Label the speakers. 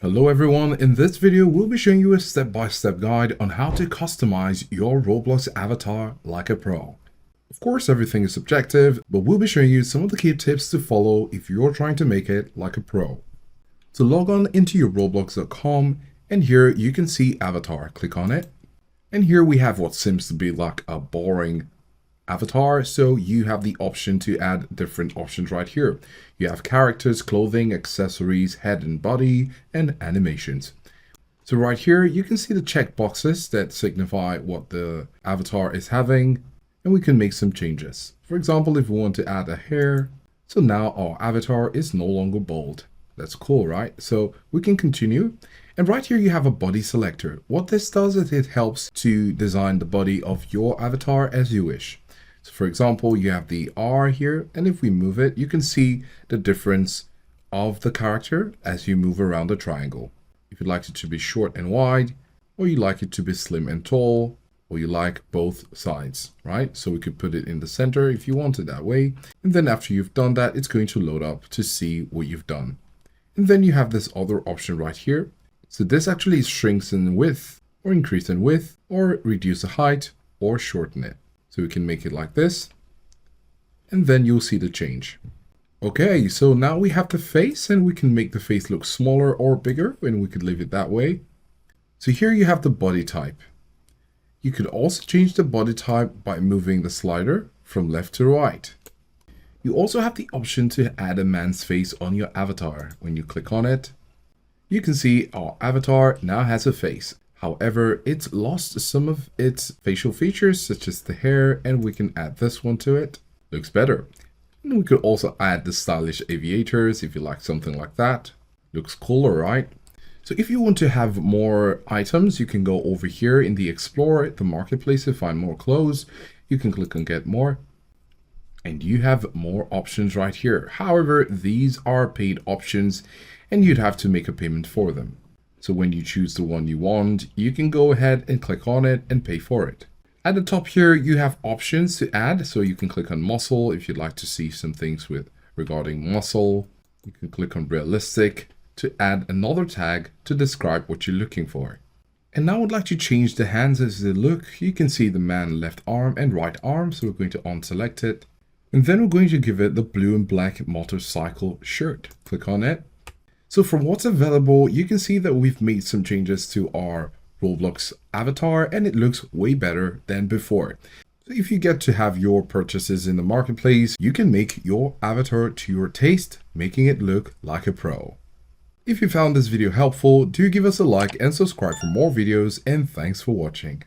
Speaker 1: Hello everyone, in this video we'll be showing you a step-by-step guide on how to customize your Roblox avatar like a pro. Of course everything is subjective, but we'll be showing you some of the key tips to follow if you're trying to make it like a pro. So log on into your roblox.com and here you can see avatar, click on it. And here we have what seems to be like a boring avatar, so you have the option to add different options right here. You have characters, clothing, accessories, head and body, and animations. So right here you can see the check boxes that signify what the avatar is having, and we can make some changes. For example, if we want to add a hair, so now our avatar is no longer bald. That's cool, right? So we can continue. And right here you have a body selector. What this does is it helps to design the body of your avatar as you wish. So for example, you have the R here, and if we move it, you can see the difference of the character as you move around the triangle. If you'd like it to be short and wide, or you like it to be slim and tall, or you like both sides, right? So we could put it in the center if you want it that way. And then after you've done that, it's going to load up to see what you've done. And then you have this other option right here. So this actually shrinks in width, or increase in width, or reduce the height, or shorten it. So we can make it like this, and then you'll see the change. Okay, so now we have the face, and we can make the face look smaller or bigger, and we could leave it that way. So here you have the body type. You could also change the body type by moving the slider from left to right. You also have the option to add a man's face on your avatar. When you click on it, you can see our avatar now has a face. However, it's lost some of its facial features, such as the hair, and we can add this one to it. Looks better. And we could also add the stylish aviators if you like something like that. Looks cooler, right? So if you want to have more items, you can go over here in the Explore, the Marketplace to find more clothes. You can click on Get More. And you have more options right here. However, these are paid options and you'd have to make a payment for them. So when you choose the one you want, you can go ahead and click on it and pay for it. At the top here, you have options to add. So you can click on muscle if you'd like to see some things regarding muscle. You can click on realistic to add another tag to describe what you're looking for. And now I'd like to change the hands as they look. You can see the man left arm and right arm. So we're going to unselect it. And then we're going to give it the blue and black motorcycle shirt. Click on it. So from what's available, you can see that we've made some changes to our Roblox avatar and it looks way better than before. So if you get to have your purchases in the marketplace, you can make your avatar to your taste, making it look like a pro. If you found this video helpful, do give us a like and subscribe for more videos, and thanks for watching.